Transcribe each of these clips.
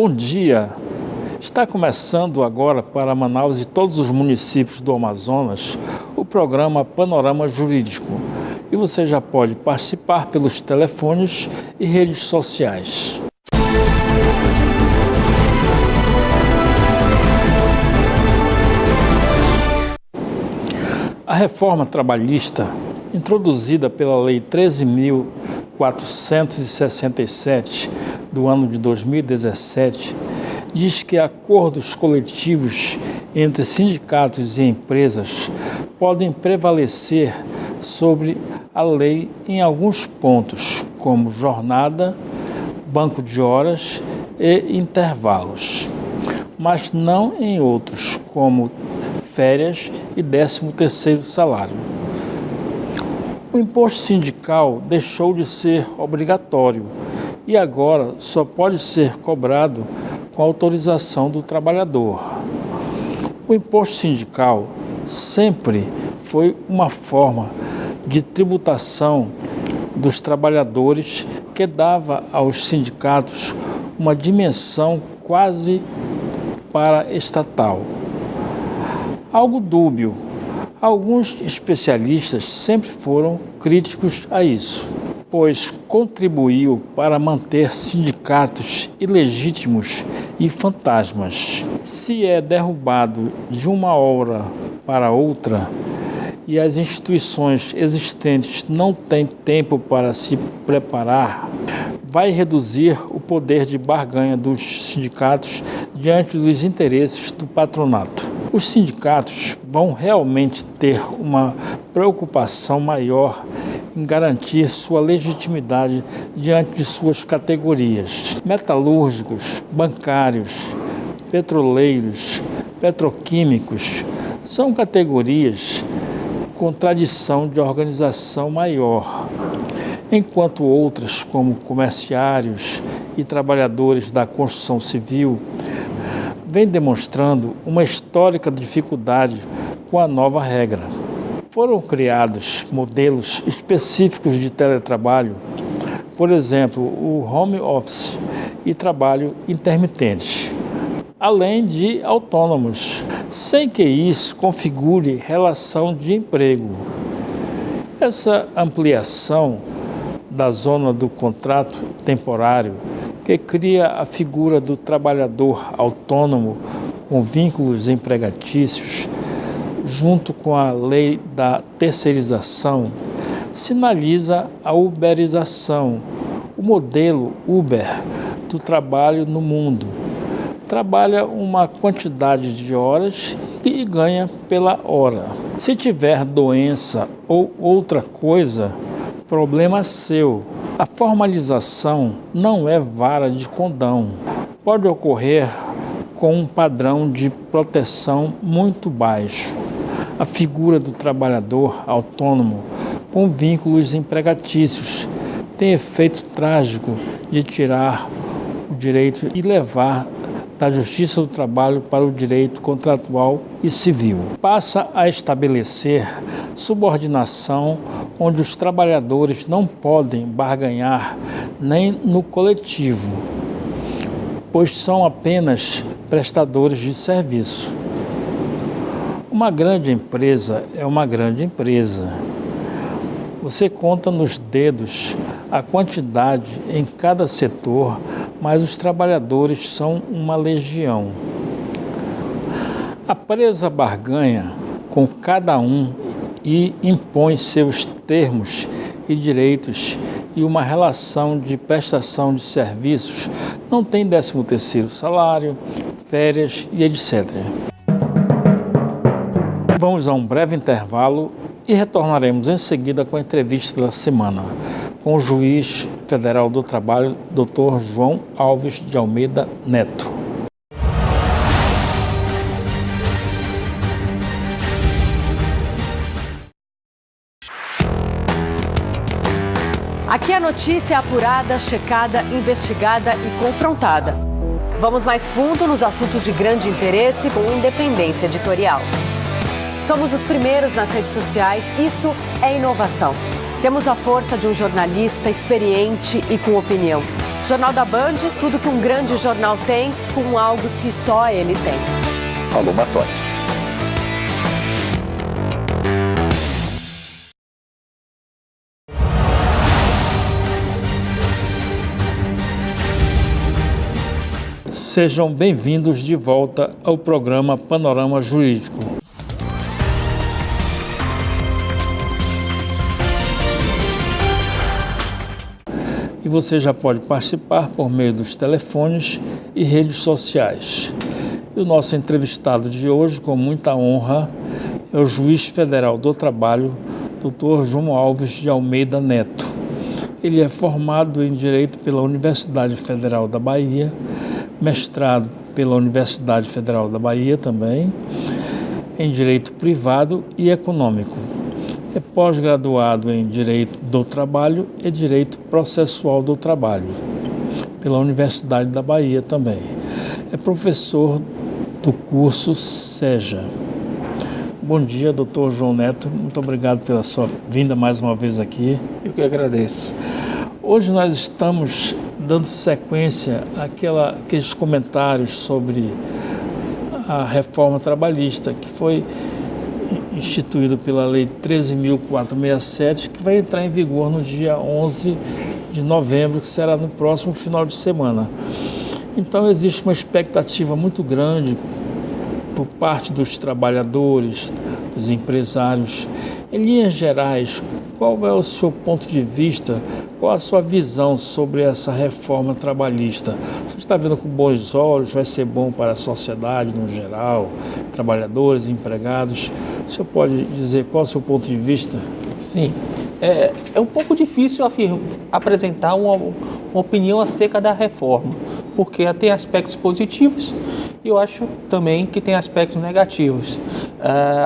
Bom dia! Está começando agora para Manaus e todos os municípios do Amazonas o programa Panorama Jurídico. E você já pode participar pelos telefones e redes sociais. A reforma trabalhista, introduzida pela Lei 13.467 do ano de 2017, diz que acordos coletivos entre sindicatos e empresas podem prevalecer sobre a lei em alguns pontos, como jornada, banco de horas e intervalos, mas não em outros, como férias e 13º salário. O imposto sindical deixou de ser obrigatório e agora só pode ser cobrado com autorização do trabalhador. O imposto sindical sempre foi uma forma de tributação dos trabalhadores que dava aos sindicatos uma dimensão quase paraestatal. Algo dúbio. Alguns especialistas sempre foram críticos a isso, pois contribuiu para manter sindicatos ilegítimos e fantasmas. Se é derrubado de uma hora para outra e as instituições existentes não têm tempo para se preparar, vai reduzir o poder de barganha dos sindicatos diante dos interesses do patronato. Os sindicatos vão realmente ter uma preocupação maior em garantir sua legitimidade diante de suas categorias. Metalúrgicos, bancários, petroleiros, petroquímicos são categorias com tradição de organização maior, enquanto outras, como comerciários e trabalhadores da construção civil, vem demonstrando uma histórica dificuldade com a nova regra. Foram criados modelos específicos de teletrabalho, por exemplo, o home office e trabalho intermitente, além de autônomos, sem que isso configure relação de emprego. Essa ampliação da zona do contrato temporário, que cria a figura do trabalhador autônomo com vínculos empregatícios, junto com a lei da terceirização, sinaliza a uberização, o modelo Uber do trabalho no mundo. Trabalha uma quantidade de horas e ganha pela hora. Se tiver doença ou outra coisa, problema seu. A formalização não é vara de condão. Pode ocorrer com um padrão de proteção muito baixo. A figura do trabalhador autônomo com vínculos empregatícios tem efeito trágico de tirar o direito e levar da Justiça do Trabalho para o direito contratual e civil. Passa a estabelecer subordinação onde os trabalhadores não podem barganhar nem no coletivo, pois são apenas prestadores de serviço. Uma grande empresa é uma grande empresa. Você conta nos dedos a quantidade em cada setor, mas os trabalhadores são uma legião. A presa barganha com cada um e impõe seus termos e direitos e uma relação de prestação de serviços, não tem 13º salário, férias e etc. Vamos a um breve intervalo e retornaremos em seguida com a entrevista da semana com o juiz federal do trabalho, Dr. João Alves de Almeida Neto. Aqui a notícia é apurada, checada, investigada e confrontada. Vamos mais fundo nos assuntos de grande interesse com independência editorial. Somos os primeiros nas redes sociais, isso é inovação. Temos a força de um jornalista experiente e com opinião. Jornal da Band, tudo que um grande jornal tem, com algo que só ele tem. Alô, Matote. Sejam bem-vindos de volta ao programa Panorama Jurídico. E você já pode participar por meio dos telefones e redes sociais. E o nosso entrevistado de hoje, com muita honra, é o juiz federal do trabalho, Dr. João Alves de Almeida Neto. Ele é formado em Direito pela Universidade Federal da Bahia, mestrado pela Universidade Federal da Bahia também, em Direito Privado e Econômico. É pós-graduado em Direito do Trabalho e Direito Processual do Trabalho, pela Universidade da Bahia também. É professor do curso SEJA. Bom dia, doutor João Neto. Muito obrigado pela sua vinda mais uma vez aqui. Eu que agradeço. Hoje nós estamos dando sequência àqueles comentários sobre a reforma trabalhista, que foi instituído pela Lei 13.467, que vai entrar em vigor no dia 11 de novembro, que será no próximo final de semana. Então existe uma expectativa muito grande por parte dos trabalhadores, dos empresários. Em linhas gerais, qual é o seu ponto de vista, qual a sua visão sobre essa reforma trabalhista? Você está vendo com bons olhos, vai ser bom para a sociedade no geral, trabalhadores, empregados? O senhor pode dizer qual é o seu ponto de vista? Sim, é um pouco difícil apresentar uma opinião acerca da reforma, porque tem aspectos positivos e eu acho também que tem aspectos negativos.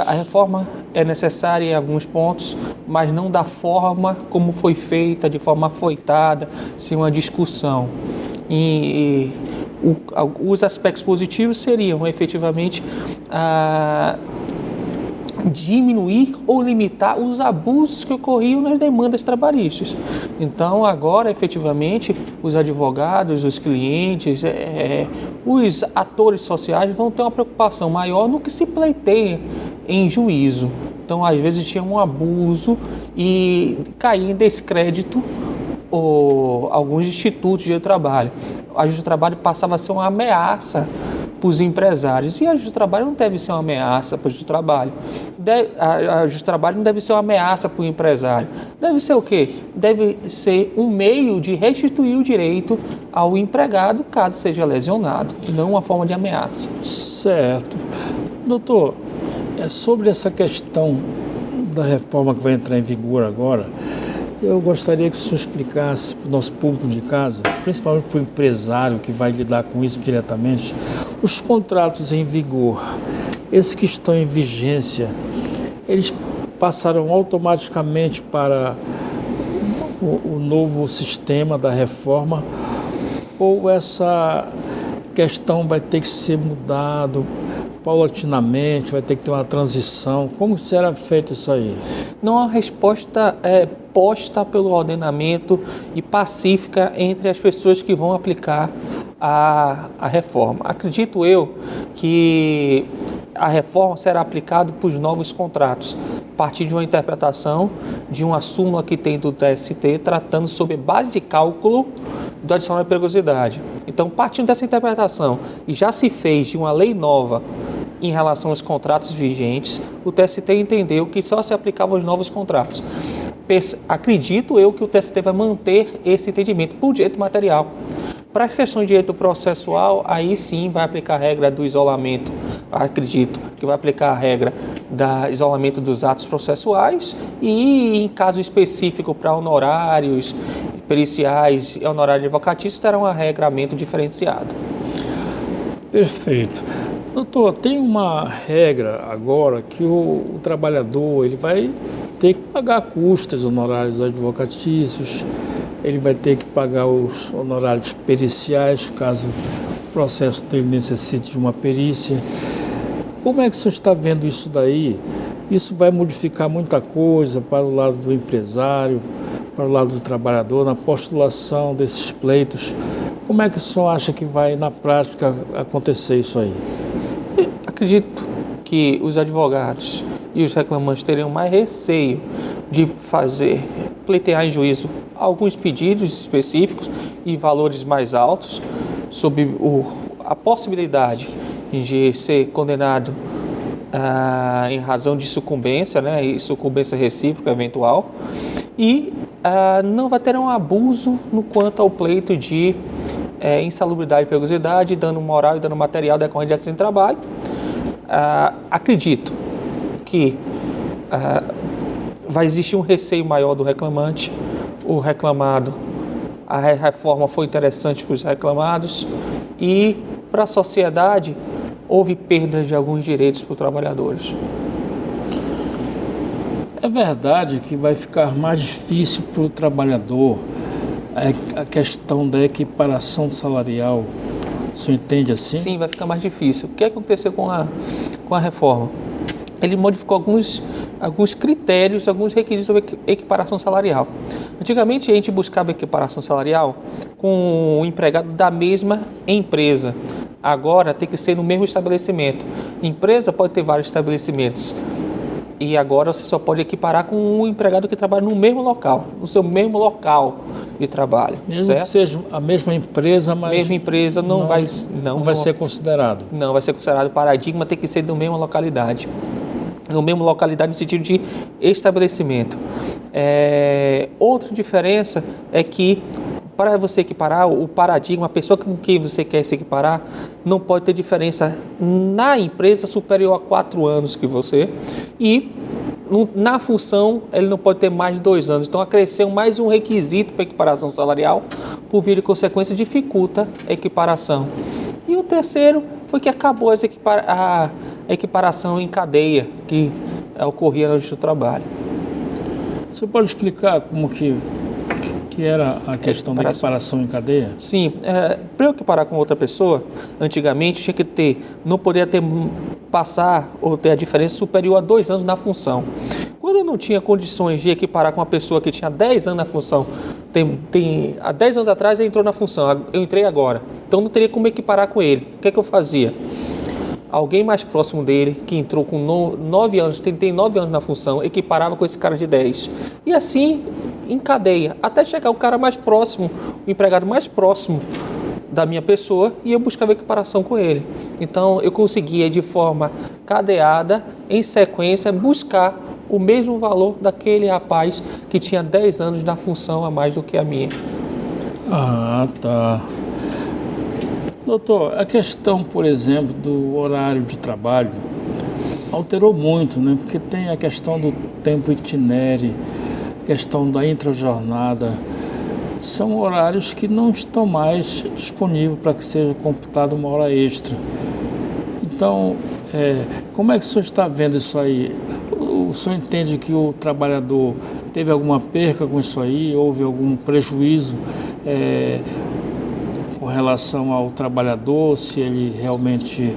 A reforma é necessária em alguns pontos, mas não da forma como foi feita, de forma afoitada, sem uma discussão. Os aspectos positivos seriam efetivamente diminuir ou limitar os abusos que ocorriam nas demandas trabalhistas. Então, agora, efetivamente, os advogados, os clientes, os atores sociais vão ter uma preocupação maior no que se pleiteia em juízo. Então, às vezes, tinha um abuso e caía em descrédito alguns institutos de trabalho. A justiça do trabalho passava a ser uma ameaça para os empresários. E a justiça do trabalho não deve ser uma ameaça para o justiça do trabalho. A justiça do trabalho não deve ser uma ameaça para o empresário. Deve ser o quê? Deve ser um meio de restituir o direito ao empregado caso seja lesionado, e não uma forma de ameaça. Certo. Doutor, sobre essa questão da reforma que vai entrar em vigor agora, eu gostaria que o senhor explicasse para o nosso público de casa, principalmente para o empresário que vai lidar com isso diretamente, os contratos em vigor, esses que estão em vigência, eles passaram automaticamente para o novo sistema da reforma, ou essa questão vai ter que ser mudado paulatinamente, vai ter que ter uma transição? Como será feito isso aí? Não há resposta posta pelo ordenamento e pacífica entre as pessoas que vão aplicar a reforma. Acredito eu que a reforma será aplicada para os novos contratos, a partir de uma interpretação de uma súmula que tem do TST, tratando sobre base de cálculo do adicional de perigosidade. Então, partindo dessa interpretação, e já se fez de uma lei nova em relação aos contratos vigentes, o TST entendeu que só se aplicava aos novos contratos. Acredito eu que o TST vai manter esse entendimento por direito material. Para a questão de direito processual, aí sim vai aplicar a regra do isolamento. Acredito que vai aplicar a regra do isolamento dos atos processuais e, em caso específico para honorários periciais e honorários advocatícios, terá um regramento diferenciado. Perfeito. Doutor, tem uma regra agora que o trabalhador ele vai ter que pagar custas honorários advocatícios, ele vai ter que pagar os honorários periciais, caso o processo dele necessite de uma perícia. Como é que o senhor está vendo isso daí? Isso vai modificar muita coisa para o lado do empresário, para o lado do trabalhador, na postulação desses pleitos. Como é que o senhor acha que vai, na prática, acontecer isso aí? Acredito que os advogados e os reclamantes teriam mais receio de pleitear em juízo alguns pedidos específicos e valores mais altos, sob a possibilidade de ser condenado em razão de sucumbência, né, e sucumbência recíproca eventual, e não vai ter um abuso no quanto ao pleito de insalubridade e perigosidade, dano moral e dano material decorrente de acidente de trabalho. Acredito que vai existir um receio maior do reclamante. O reclamado, a reforma foi interessante para os reclamados e para a sociedade houve perda de alguns direitos para os trabalhadores. É verdade que vai ficar mais difícil para o trabalhador a questão da equiparação salarial. O senhor entende assim? Sim, vai ficar mais difícil. O que aconteceu com a reforma? Ele modificou alguns critérios, alguns requisitos sobre equiparação salarial. Antigamente a gente buscava equiparação salarial com o empregado da mesma empresa. Agora tem que ser no mesmo estabelecimento. Empresa pode ter vários estabelecimentos. E agora você só pode equiparar com um empregado que trabalha no mesmo local, no seu mesmo local de trabalho. Mesmo certo? que seja a mesma empresa, mas mesma empresa não vai ser considerado. Não vai ser considerado. O paradigma tem que ser da mesma localidade. No mesmo localidade no sentido de estabelecimento. Outra diferença é que para você equiparar o paradigma, a pessoa com quem você quer se equiparar, não pode ter diferença na empresa superior a 4 anos que você, e na função ele não pode ter mais de 2 anos. Então acresceu mais um requisito para equiparação salarial, por via de consequência dificulta a equiparação. E o terceiro foi que acabou a equiparação em cadeia que ocorria no Justiça do Trabalho. Você pode explicar como que era a questão da equiparação em cadeia? Sim, para eu equiparar com outra pessoa, antigamente tinha que não poderia passar ou ter a diferença superior a 2 anos na função. Quando eu não tinha condições de equiparar com uma pessoa que tinha 10 anos na função, há 10 anos atrás ele entrou na função, eu entrei agora, então não teria como equiparar com ele. O que é que eu fazia? Alguém mais próximo dele, que entrou com 9 anos, tem 9 anos na função, equiparava com esse cara de 10. E assim, em cadeia, até chegar o cara mais próximo, o empregado mais próximo da minha pessoa, e eu buscava equiparação com ele. Então, eu conseguia, de forma cadeada, em sequência, buscar o mesmo valor daquele rapaz que tinha 10 anos na função a mais do que a minha. Ah, tá. Doutor, a questão, por exemplo, do horário de trabalho alterou muito, né? Porque tem a questão do tempo itinere, questão da intrajornada. São horários que não estão mais disponíveis para que seja computada uma hora extra. Então, como é que o senhor está vendo isso aí? O senhor entende que o trabalhador teve alguma perca com isso aí? Houve algum prejuízo com relação ao trabalhador, se ele realmente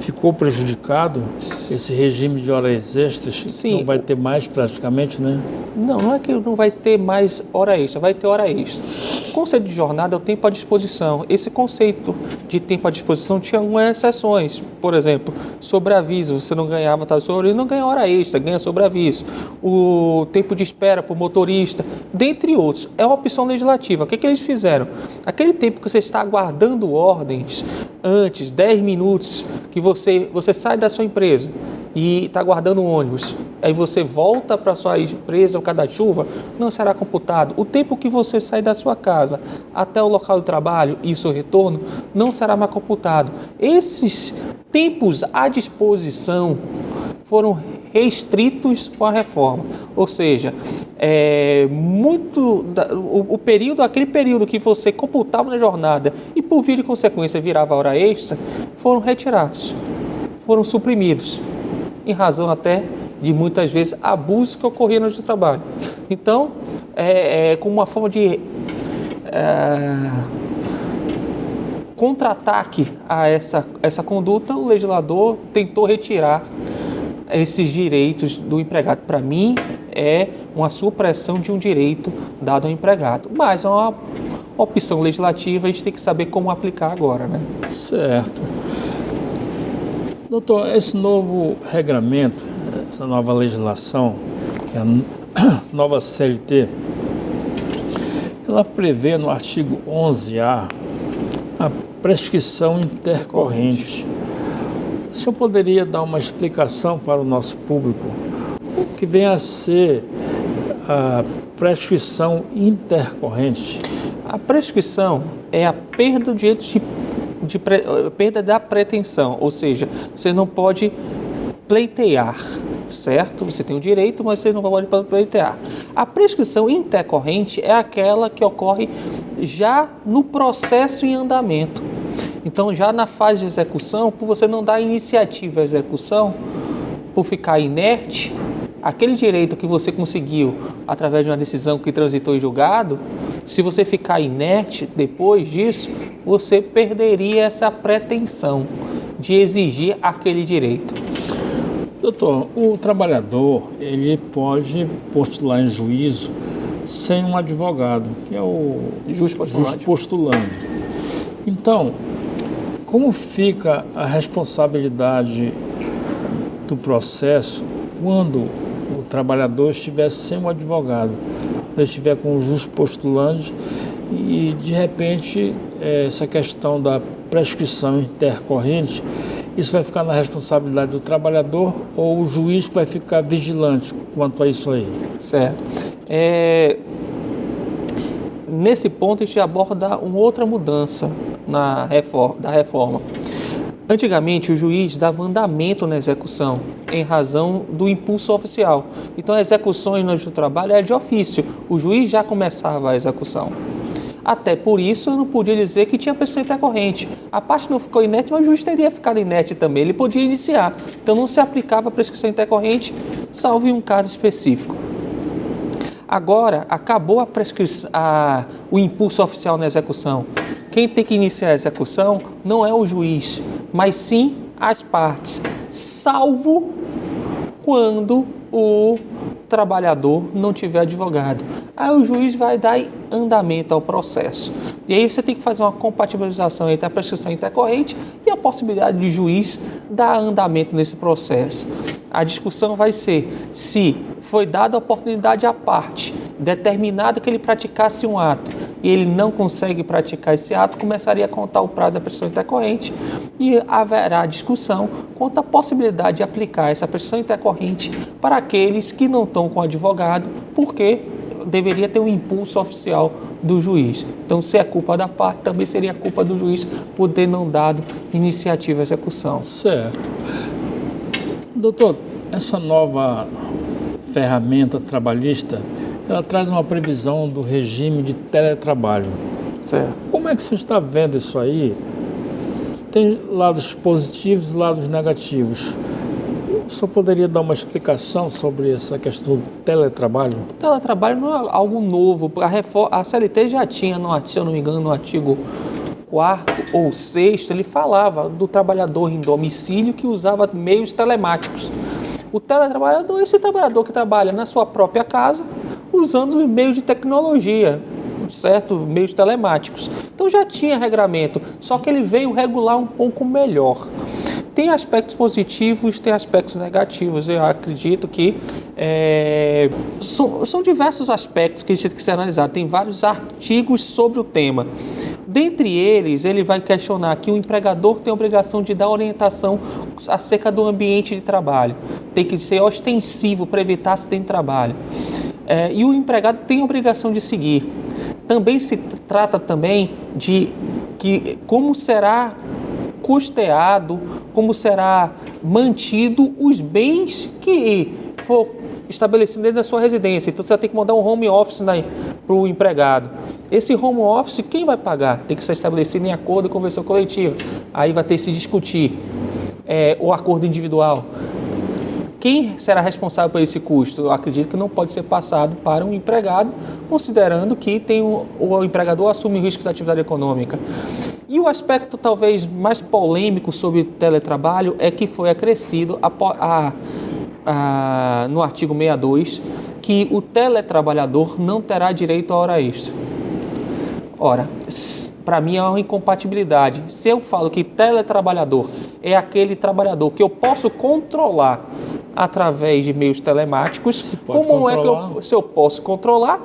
ficou prejudicado, esse regime de horas extras? Sim. Não vai ter mais praticamente, né? Não é que não vai ter mais hora extra, vai ter hora extra. O conceito de jornada é o tempo à disposição. Esse conceito de tempo à disposição tinha algumas exceções. Por exemplo, sobreaviso, você não ganhava tal sobreaviso, não ganha hora extra, ganha sobreaviso. O tempo de espera para o motorista, dentre outros. É uma opção legislativa. O que eles fizeram? Aquele tempo que você está aguardando ordens, antes, 10 minutos, que você sai da sua empresa e está aguardando um ônibus, aí você volta para a sua empresa por causa da chuva, não será computado. O tempo que você sai da sua casa até o local do trabalho e o seu retorno não será mais computado. Esses tempos à disposição foram restritos com a reforma, ou seja, aquele período que você computava na jornada e por via de consequência virava hora extra, foram retirados, foram suprimidos, em razão até de muitas vezes abusos que ocorriam no trabalho. Então, como uma forma de contra-ataque a essa conduta, o legislador tentou retirar esses direitos do empregado. Para mim, é uma supressão de um direito dado ao empregado, mas é uma opção legislativa, a gente tem que saber como aplicar agora, né? Certo. Doutor, esse novo regramento, essa nova legislação, que é a nova CLT, ela prevê no artigo 11A a prescrição intercorrente. O senhor poderia dar uma explicação para o nosso público o que vem a ser a prescrição intercorrente? A prescrição é a perda do direito perda da pretensão, ou seja, você não pode pleitear, certo? Você tem o direito, mas você não pode pleitear. A prescrição intercorrente é aquela que ocorre já no processo em andamento. Então, já na fase de execução, por você não dar iniciativa à execução, por ficar inerte, aquele direito que você conseguiu através de uma decisão que transitou em julgado, se você ficar inerte depois disso, você perderia essa pretensão de exigir aquele direito. Doutor, o trabalhador, ele pode postular em juízo sem um advogado, que é o juiz postulante. Então, como fica a responsabilidade do processo quando o trabalhador estiver sem um advogado, estiver com o juiz postulante e, de repente, essa questão da prescrição intercorrente, isso vai ficar na responsabilidade do trabalhador ou o juiz que vai ficar vigilante quanto a isso aí? Certo. Nesse ponto, a gente aborda uma outra mudança da reforma. Antigamente, o juiz dava andamento na execução em razão do impulso oficial. Então, as execuções no Justiça do Trabalho era de ofício. O juiz já começava a execução. Até por isso, eu não podia dizer que tinha prescrição intercorrente. A parte não ficou inerte, mas o juiz teria ficado inerte também. Ele podia iniciar. Então, não se aplicava a prescrição intercorrente, salvo em um caso específico. Agora, acabou o impulso oficial na execução. Quem tem que iniciar a execução não é o juiz, mas sim as partes, salvo quando o trabalhador não tiver advogado. Aí o juiz vai dar andamento ao processo. E aí você tem que fazer uma compatibilização entre a prescrição intercorrente e a possibilidade de juiz dar andamento nesse processo. A discussão vai ser se foi dada a oportunidade à parte, determinado que ele praticasse um ato e ele não consegue praticar esse ato, começaria a contar o prazo da prescrição intercorrente e haverá discussão quanto à possibilidade de aplicar essa prescrição intercorrente para aqueles que não estão com advogado, porque deveria ter um impulso oficial do juiz. Então, se é culpa da parte, também seria culpa do juiz por ter não dado iniciativa à execução. Certo. Doutor, essa nova ferramenta trabalhista, ela traz uma previsão do regime de teletrabalho. Certo. Como é que você está vendo isso aí? Tem lados positivos e lados negativos. O senhor poderia dar uma explicação sobre essa questão do teletrabalho? O teletrabalho não é algo novo. A CLT já tinha, se eu não me engano, no artigo 4º ou 6º, ele falava do trabalhador em domicílio que usava meios telemáticos. O teletrabalhador é esse trabalhador que trabalha na sua própria casa, usando meios de tecnologia, certo? Meios telemáticos. Então já tinha regramento, só que ele veio regular um pouco melhor. Tem aspectos positivos, tem aspectos negativos. Eu acredito que são diversos aspectos que a gente tem que ser analisado. Tem vários artigos sobre o tema. Dentre eles, ele vai questionar que o empregador tem a obrigação de dar orientação acerca do ambiente de trabalho. Tem que ser ostensivo para evitar acidente de trabalho. E o empregado tem a obrigação de seguir. Também se trata também de como será custeado, como será mantido os bens que for estabelecido dentro da sua residência. Então você vai ter que mandar um home office para o empregado. Esse home office, quem vai pagar? Tem que ser estabelecido em acordo e convenção coletiva. Aí vai ter que se discutir o acordo individual. Quem será responsável por esse custo? Eu acredito que não pode ser passado para um empregado, considerando que o empregador assume o risco da atividade econômica. E o aspecto talvez mais polêmico sobre o teletrabalho é que foi acrescido no artigo 62 que o teletrabalhador não terá direito à hora extra. Ora, para mim é uma incompatibilidade. Se eu falo que teletrabalhador é aquele trabalhador que eu posso controlar através de meios telemáticos, se eu posso controlar,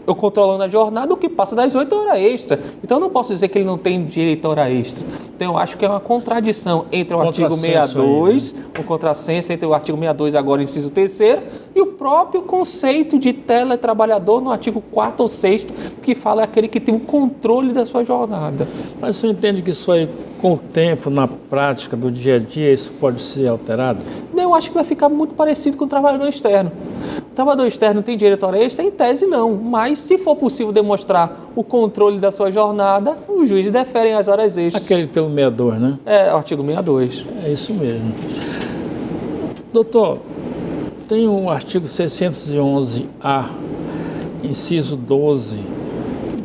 eu controlando a jornada, o que passa das 8 horas extra. Então eu não posso dizer que ele não tem direito a hora extra. Então eu acho que é uma contradição entre o artigo 62, aí, né? O contrassenso entre o artigo 62, agora inciso 3º, e o próprio conceito de teletrabalhador no artigo 4º ou 6º, que fala aquele que tem o controle da sua jornada. Mas você entende que isso aí, com o tempo, na prática do dia a dia, isso pode ser alterado? Não, eu acho que vai ficar muito parecido com o trabalhador externo. O trabalhador externo tem direito a hora extra? Em tese não, mas se for possível demonstrar o controle da sua jornada, os juízes deferem as horas extras. Aquele pelo 62, né? É, o artigo 62. É isso mesmo. Doutor, tem o artigo 611-A, inciso 12,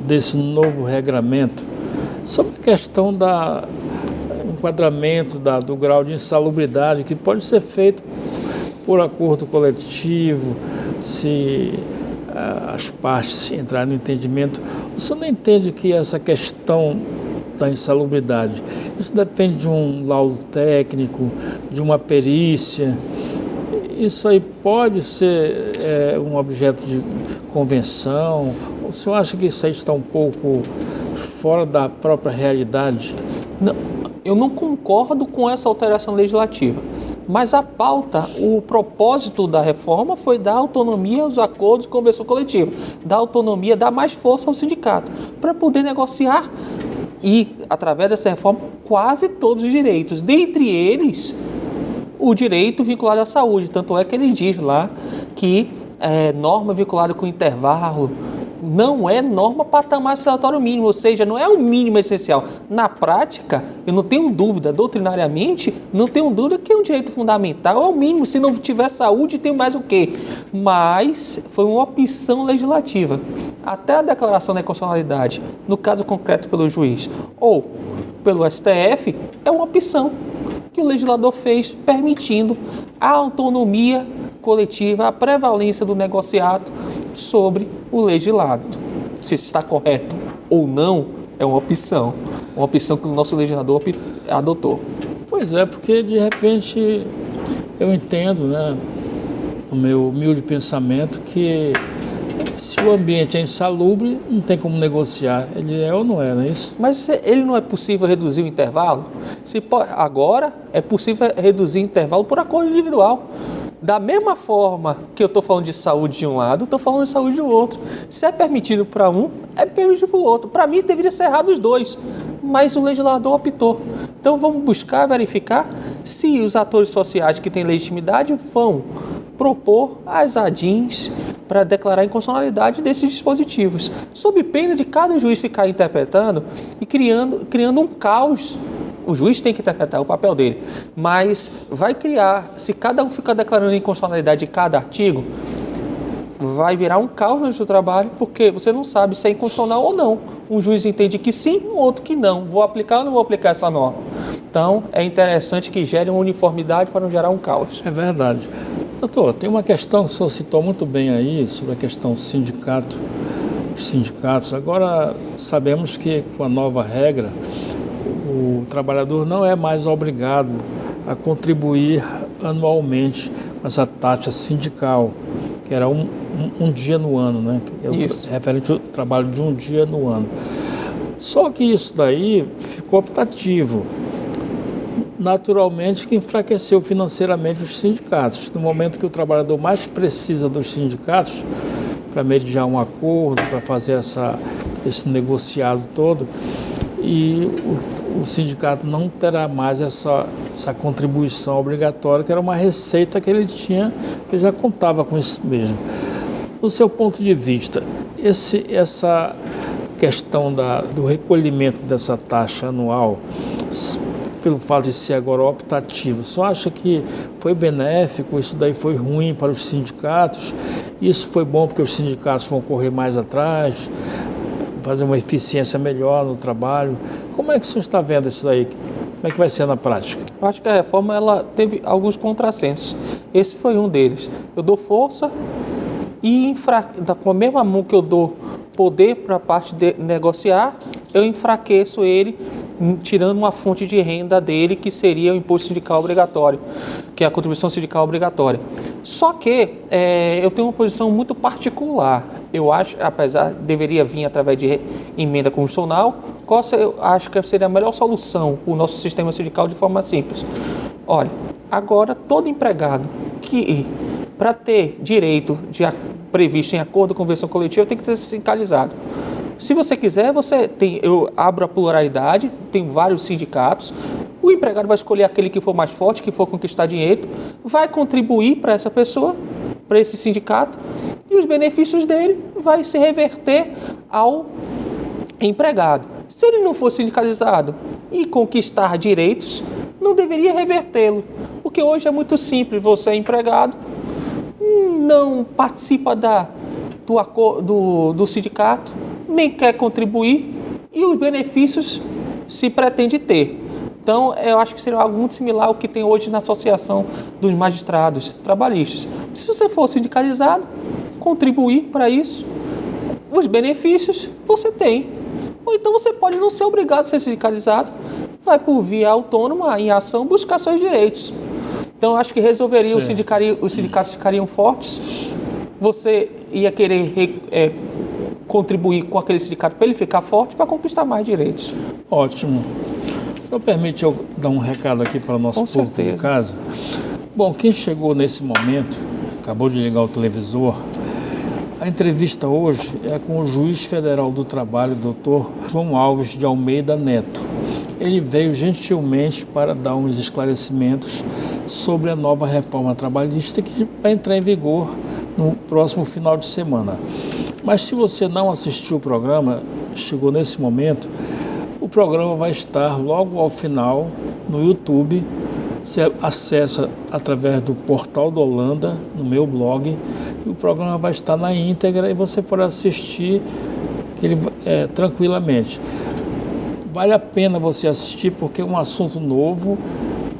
desse novo regramento, sobre a questão do enquadramento do grau de insalubridade, que pode ser feito por acordo coletivo, se as partes entrarem no entendimento. O senhor não entende que essa questão da insalubridade, isso depende de um laudo técnico, de uma perícia? Isso aí pode ser um objeto de convenção? O senhor acha que isso aí está um pouco fora da própria realidade? Não, eu não concordo com essa alteração legislativa. Mas a pauta, o propósito da reforma foi dar autonomia aos acordos de convenção coletiva, dar autonomia, dar mais força ao sindicato, para poder negociar e, através dessa reforma, quase todos os direitos, dentre eles o direito vinculado à saúde. Tanto é que ele diz lá que norma vinculada com intervalo não é norma patamar satisfatório mínimo, ou seja, não é o mínimo essencial. Na prática, eu não tenho dúvida, doutrinariamente, não tenho dúvida que é um direito fundamental, é o mínimo. Se não tiver saúde, tem mais o quê? Mas foi uma opção legislativa. Até a declaração da inconstitucionalidade, no caso concreto pelo juiz ou pelo STF, é uma opção que o legislador fez, permitindo a autonomia coletiva, a prevalência do negociado sobre o legislado. Se está correto ou não, é uma opção que o nosso legislador adotou. Pois é, porque de repente eu entendo, né, no meu humilde pensamento, que se o ambiente é insalubre, não tem como negociar. Ele é ou não é isso? Mas ele não é possível reduzir o intervalo? Agora é possível reduzir o intervalo por acordo individual. Da mesma forma que eu estou falando de saúde de um lado, estou falando de saúde do outro. Se é permitido para um, é permitido para o outro. Para mim, deveria ser errado os dois, mas o legislador optou. Então, vamos buscar verificar se os atores sociais que têm legitimidade vão propor as ADINs para declarar a inconstitucionalidade desses dispositivos, sob pena de cada juiz ficar interpretando e criando um caos. O juiz tem que interpretar o papel dele, mas vai criar, se cada um ficar declarando a inconstitucionalidade de cada artigo, vai virar um caos no seu trabalho, porque você não sabe se é inconstitucional ou não. Um juiz entende que sim, um outro que não. Vou aplicar ou não vou aplicar essa norma? Então, é interessante que gere uma uniformidade para não gerar um caos. É verdade. Doutor, tem uma questão que o senhor citou muito bem aí, sobre a questão do sindicato, dos sindicatos. Agora, sabemos que com a nova regra, o trabalhador não é mais obrigado a contribuir anualmente com essa taxa sindical, que era um dia no ano, né? É referente ao trabalho de um dia no ano. Só que isso daí ficou optativo. Naturalmente que enfraqueceu financeiramente os sindicatos. No momento que o trabalhador mais precisa dos sindicatos para mediar um acordo, para fazer esse negociado todo, e o sindicato não terá mais essa contribuição obrigatória, que era uma receita que ele tinha, que já contava com isso mesmo. Do seu ponto de vista, essa questão do recolhimento dessa taxa anual, pelo fato de ser agora optativo, o senhor acha que foi benéfico, isso daí foi ruim para os sindicatos? Isso foi bom porque os sindicatos vão correr mais atrás, fazer uma eficiência melhor no trabalho? Como é que o senhor está vendo isso daí? Como é que vai ser na prática? Eu acho que a reforma ela teve alguns contrassensos. Esse foi um deles. Eu dou força e com a mesma mão que eu dou poder para a parte de negociar, eu enfraqueço ele, tirando uma fonte de renda dele, que seria o imposto sindical obrigatório, que é a contribuição sindical obrigatória. Só que eu tenho uma posição muito particular. Eu acho, apesar deveria vir através de emenda constitucional, eu acho que seria a melhor solução o nosso sistema sindical de forma simples. Olha, agora todo empregado que, para ter direito previsto em acordo com convenção coletiva, tem que ser sindicalizado. Se você quiser, eu abro a pluralidade, tem vários sindicatos, o empregado vai escolher aquele que for mais forte, que for conquistar dinheiro, vai contribuir para essa pessoa, para esse sindicato, e os benefícios dele vai se reverter ao empregado. Se ele não for sindicalizado e conquistar direitos, não deveria revertê-lo, porque hoje é muito simples, você é empregado, não participa do sindicato, nem quer contribuir, e os benefícios se pretende ter. Então, eu acho que seria algo muito similar ao que tem hoje na Associação dos Magistrados Trabalhistas. Se você for sindicalizado, contribuir para isso, os benefícios você tem. Ou então você pode não ser obrigado a ser sindicalizado, vai por via autônoma, em ação, buscar seus direitos. Então, acho que resolveria, os sindicatos ficariam fortes, você ia querer contribuir com aquele sindicato para ele ficar forte, para conquistar mais direitos. Ótimo. Então, permite eu dar um recado aqui para o nosso público de casa. Bom, quem chegou nesse momento, acabou de ligar o televisor, a entrevista hoje é com o juiz federal do trabalho, doutor João Alves de Almeida Neto. Ele veio gentilmente para dar uns esclarecimentos sobre a nova reforma trabalhista que vai entrar em vigor no próximo final de semana. Mas se você não assistiu o programa, chegou nesse momento, o programa vai estar logo ao final no YouTube. Você acessa através do Portal do Holanda, no meu blog, e o programa vai estar na íntegra e você pode assistir tranquilamente. Vale a pena você assistir porque é um assunto novo,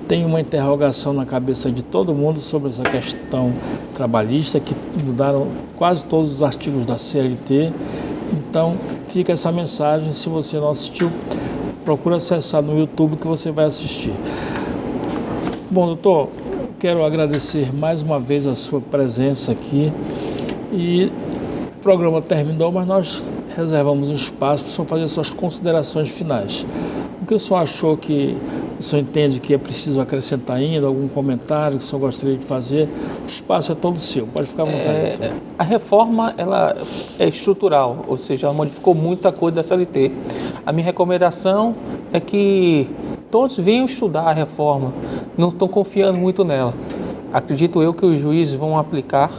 tem uma interrogação na cabeça de todo mundo sobre essa questão trabalhista, que mudaram quase todos os artigos da CLT. Então, fica essa mensagem, se você não assistiu, procura acessar no YouTube que você vai assistir. Bom, doutor, quero agradecer mais uma vez a sua presença aqui. E o programa terminou, mas nós reservamos um espaço para o senhor fazer suas considerações finais. O que o senhor achou que o senhor entende que é preciso acrescentar ainda, algum comentário que o senhor gostaria de fazer? O espaço é todo seu, pode ficar à vontade, doutor. A reforma ela é estrutural, ou seja, ela modificou muita coisa da CLT. A minha recomendação é que todos venham estudar a reforma, não estão confiando muito nela. Acredito eu que os juízes vão aplicar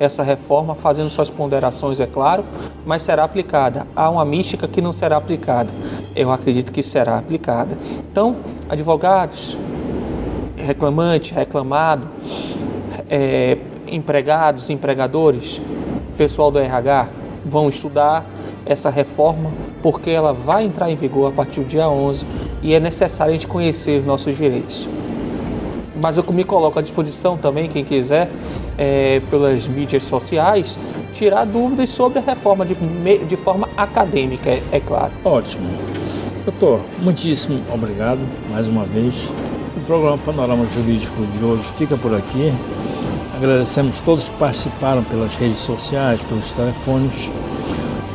essa reforma, fazendo suas ponderações, é claro, mas será aplicada. Há uma mística que não será aplicada. Eu acredito que será aplicada. Então, advogados, reclamante, reclamado, empregados, empregadores, pessoal do RH, vão estudar essa reforma, porque ela vai entrar em vigor a partir do dia 11 e é necessário a gente conhecer os nossos direitos. Mas eu me coloco à disposição também, quem quiser, pelas mídias sociais, tirar dúvidas sobre a reforma de forma acadêmica, é claro. Ótimo. Doutor, muitíssimo obrigado mais uma vez. O programa Panorama Jurídico de hoje fica por aqui. Agradecemos todos que participaram pelas redes sociais, pelos telefones.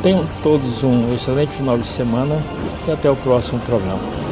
Tenham todos um excelente final de semana e até o próximo programa.